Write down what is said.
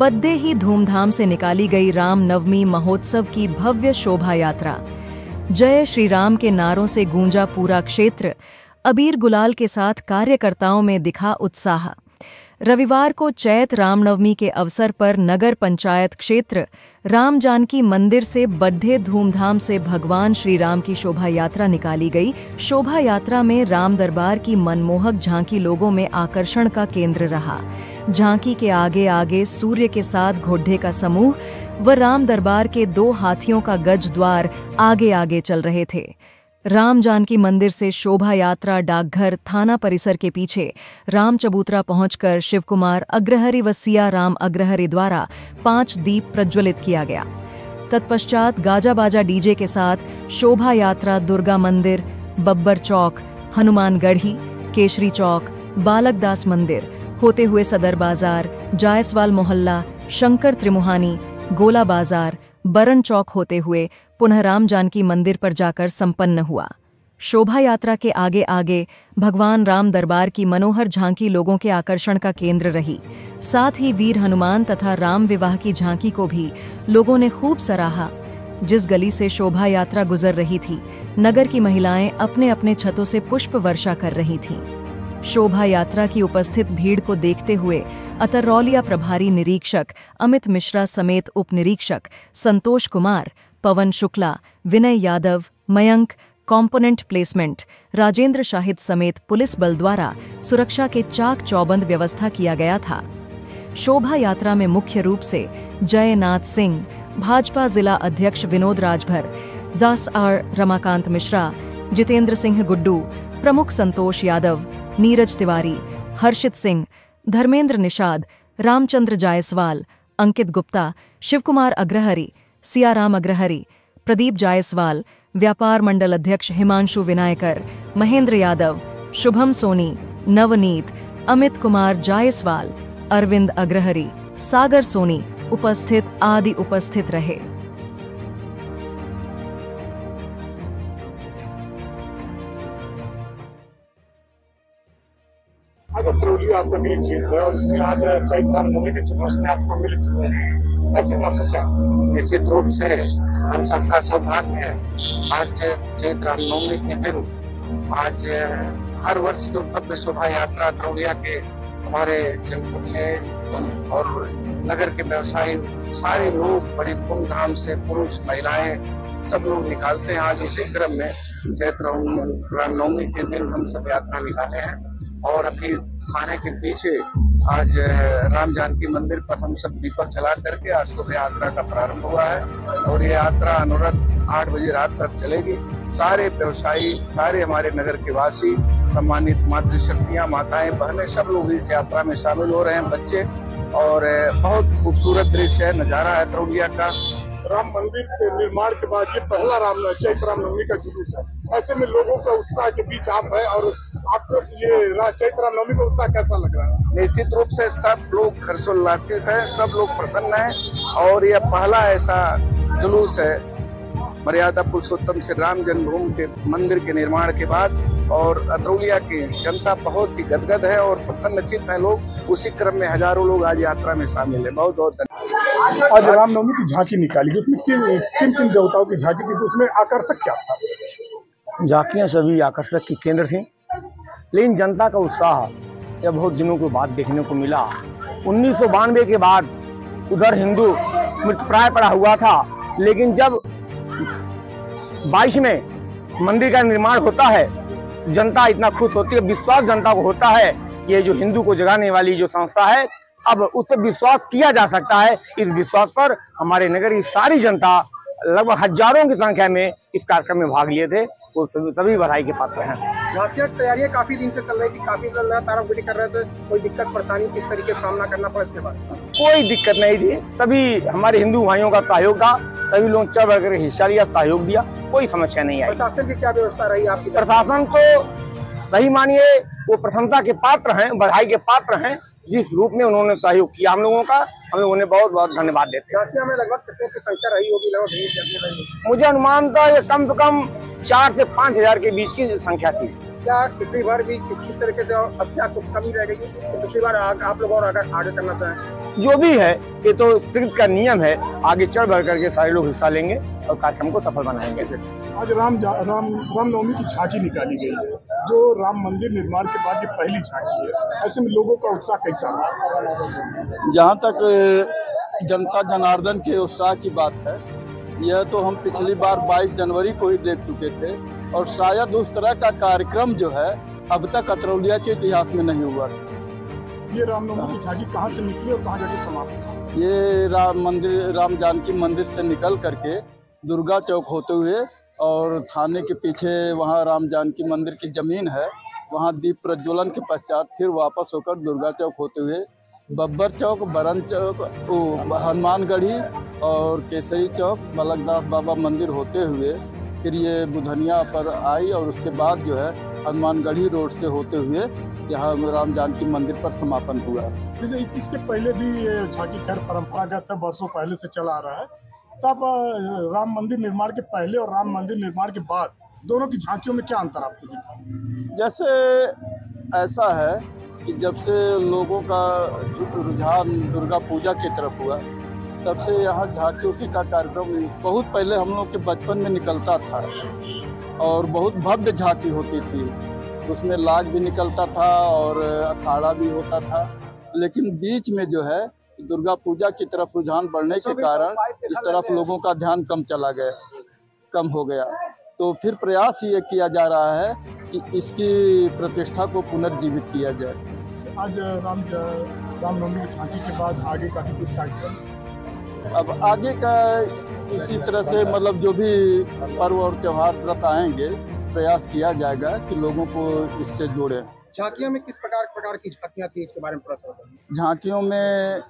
Birthday ही धूमधाम से निकाली गई राम नवमी महोत्सव की भव्य शोभा यात्रा। जय श्री राम के नारों से गूंजा पूरा क्षेत्र। अबीर गुलाल के साथ कार्यकर्ताओं में दिखा उत्साह। रविवार को चैत रामनवमी के अवसर पर नगर पंचायत क्षेत्र राम जानकी मंदिर से बड़े धूमधाम से भगवान श्री राम की शोभा यात्रा निकाली गई। शोभा यात्रा में राम दरबार की मनमोहक झांकी लोगों में आकर्षण का केंद्र रहा। झांकी के आगे आगे सूर्य के साथ घोड़े का समूह व राम दरबार के 2 हाथियों का गज द्वार आगे आगे चल रहे थे। राम जानकी मंदिर से शोभा यात्रा डाकघर थाना परिसर के पीछे राम चबूतरा पहुंचकर शिवकुमार अग्रहरि व सिया राम अग्रहरि द्वारा 5 दीप प्रज्वलित किया गया। तत्पश्चात गाजा बाजा डीजे के साथ शोभा यात्रा दुर्गा मंदिर, बब्बर चौक, हनुमान गढ़ी, केशरी चौक, बालकदास मंदिर होते हुए सदर बाजार, जायसवाल मोहल्ला, शंकर त्रिमुहानी, गोला बाजार, बरन चौक होते हुए पुनः राम जानकी मंदिर पर जाकर संपन्न हुआ। शोभा यात्रा के आगे आगे भगवान राम दरबार की मनोहर झांकी लोगों के आकर्षण का केंद्र रही। साथ ही वीर हनुमान तथा राम विवाह की झांकी को भी लोगों ने खूब सराहा। जिस गली से शोभा यात्रा गुजर रही थी, नगर की महिलाएं अपने अपने छतों से पुष्प वर्षा कर रही थीं। शोभा यात्रा की उपस्थित भीड़ को देखते हुए अतरौलिया प्रभारी निरीक्षक अमित मिश्रा समेत उप निरीक्षक संतोष कुमार, पवन शुक्ला, विनय यादव, मयंक, कॉम्पोनेंट प्लेसमेंट, राजेंद्र शाहिद समेत पुलिस बल द्वारा सुरक्षा के चाक चौबंद व्यवस्था किया गया था। शोभा यात्रा में मुख्य रूप से जयनाथ सिंह, भाजपा जिला अध्यक्ष विनोद राजभर, जास आर रमाकांत मिश्रा, जितेंद्र सिंह गुड्डू, प्रमुख संतोष यादव, नीरज तिवारी, हर्षित सिंह, धर्मेंद्र निषाद, रामचंद्र जायसवाल, अंकित गुप्ता, शिवकुमार अग्रहरि, सियाराम अग्रहरि, प्रदीप जायसवाल, व्यापार मंडल अध्यक्ष हिमांशु विनायकर, महेंद्र यादव, शुभम सोनी, नवनीत, अमित कुमार जायसवाल, अरविंद अग्रहरि, सागर सोनी उपस्थित रहे। अतरौलिया आपका गृह क्षेत्र है और इसमें आज चैत रामनवमी के जुलूस में आप सम्मिलित हुए हैं, ऐसे में आपको क्या? निश्चित रूप से हम सबका सौभाग्य है। आज चैत रामनवमी के दिन आज हर वर्ष जो भव्य शोभा यात्रा अतरौलिया के हमारे जनपद में और नगर के व्यवसायी सारे लोग बड़ी धूमधाम से, पुरुष महिलाएं सब लोग निकालते हैं। आज इसी क्रम में चैत रामनवमी के दिन हम सब यात्रा निकाले हैं और अभी थाने के पीछे आज राम जानकी मंदिर पर हम सब दीपक जला करके आज शोभा यात्रा का प्रारंभ हुआ है और ये यात्रा अनवरत 8 बजे रात तक चलेगी। सारे व्यवसायी, सारे हमारे नगर के वासी, सम्मानित मातृशक्तियां, माताएं, बहनें सब लोग इस यात्रा में शामिल हो रहे हैं, बच्चे, और बहुत खूबसूरत दृश्य है, नजारा है अतरौलिया का। राम मंदिर के निर्माण के बाद ये पहला चैत रामनवमी का जुलूस है। ऐसे में लोगों का उत्साह के बीच आप है और आपको ये चैत रामनवमी का उत्साह कैसा लग रहा है? निश्चित रूप से सब लोग हर्षोल्लासित हैं, सब लोग प्रसन्न हैं और यह पहला ऐसा जुलूस है मर्यादा पुरुषोत्तम श्री राम जन्मभूमि के मंदिर के निर्माण के बाद, और अतरौलिया की जनता बहुत ही गदगद है और प्रसन्नचित्त है लोग। उसी क्रम में हजारों लोग आज यात्रा में शामिल है। बहुत बहुत धन्यवाद। आज रामनवमी की झांकी निकाली गई, उसमें किन किन देवताओं की झांकी थी, उसमें आकर्षक क्या था? झांकियाँ सभी आकर्षक की केंद्र थी, लेकिन जनता का उत्साह यह बहुत दिनों के बाद देखने को मिला। 1992 के बाद उधर हिंदू मृतप्राय पड़ा हुआ था, लेकिन जब 22 में मंदिर का निर्माण होता है जनता इतना खुश होती है, विश्वास जनता को होता है ये जो हिंदू को जगाने वाली जो संस्था है, अब उस पर विश्वास किया जा सकता है। इस विश्वास पर हमारे नगर की सारी जनता लगभग हजारों की संख्या में इस कार्यक्रम में भाग लिए थे, वो सभी बधाई के पात्र हैं। झांकियाँ की तैयारियां काफी दिन से चल रही थी, काफी तारागुड़ी कर रहे थे, कोई दिक्कत परेशानी किस तरीके से सामना करना पड़ा इसके बाद? कोई दिक्कत नहीं थी, सभी हमारे हिंदू भाइयों का सहयोग था, सभी लोग चढ़ बढ़ कर हिस्सा लिया, सहयोग दिया, कोई समस्या नहीं आई। प्रशासन की क्या व्यवस्था रही आपकी? प्रशासन को सही मानिए वो प्रशंसा के पात्र हैं, बधाई के पात्र हैं, जिस रूप में उन्होंने सहयोग किया हम लोगों का, हम लोग उन्हें बहुत बहुत धन्यवाद देते हैं। झांकियाँ में लगभग कितने की संख्या रही होगी? लगभग मुझे अनुमान था ये कम से कम 4 से 5 हजार के बीच की संख्या थी। क्या पिछली बार भी किस तरीके से अब क्या कुछ कमी रह गई है? तो पिछली बार आप लोग और आगे करना चाहें? जो भी है ये तो प्रकृति का नियम है, आगे चढ़ बढ़ करके सारे लोग हिस्सा लेंगे और कार्यक्रम को सफल बनाएंगे। आज रामनवमी की झांकी निकाली गई है, जो राम मंदिर निर्माण के बाद ये पहली झांकी है। ऐसे में लोगों का उत्साह कैसा रहा? जहाँ तक जनता जनार्दन के उत्साह की बात है, यह तो हम पिछली बार 22 जनवरी को ही देख चुके थे और शायद उस तरह का कार्यक्रम जो है अब तक अतरौलिया के इतिहास में नहीं हुआ। ये रामनवमी की झांकी कहाँ से निकली और कहाँ जाके समाप्त हुई? ये राम जानकी मंदिर से निकल करके दुर्गा चौक होते हुए और थाने के पीछे वहाँ राम जानकी मंदिर की ज़मीन है, वहाँ दीप प्रज्वलन के पश्चात फिर वापस होकर दुर्गा चौक होते हुए बब्बर चौक, बरन चौक, हनुमानगढ़ी और केसरी चौक, बलकदास बाबा मंदिर होते हुए फिर ये बुधनिया पर आई और उसके बाद जो है हनुमानगढ़ी रोड से होते हुए यहाँ राम जानकी मंदिर पर समापन हुआ। जैसे इसके पहले भी ये झांकी खैर परंपरागत है, वर्षों पहले से चला आ रहा है। तब राम मंदिर निर्माण के पहले और राम मंदिर निर्माण के बाद दोनों की झांकियों में क्या अंतर आपको दिखा? जैसे ऐसा है कि जब से लोगों का रुझान दुर्गा पूजा की तरफ हुआ, तब से यहाँ झांकियों का कार्यक्रम बहुत पहले हम लोग के बचपन में निकलता था और बहुत भव्य झांकी होती थी, उसमें लाग भी निकलता था और अखाड़ा भी होता था। लेकिन बीच में जो है दुर्गा पूजा की तरफ रुझान बढ़ने के कारण इस तरफ लोगों का ध्यान कम हो गया। तो फिर प्रयास ये किया जा रहा है कि इसकी प्रतिष्ठा को पुनर्जीवित किया जाए। आज रामनवमी की झांकी के बाद आगे का भी कुछ कार्यक्रम? अब आगे का इसी तरह से मतलब जो भी पर्व और त्यौहार व्रत आएंगे, प्रयास किया जाएगा कि लोगों को इससे जोड़े। झांकियों में किस प्रकार की झांकियाँ थी, इसके बारे में थोड़ा सा बताइए। झांकियों में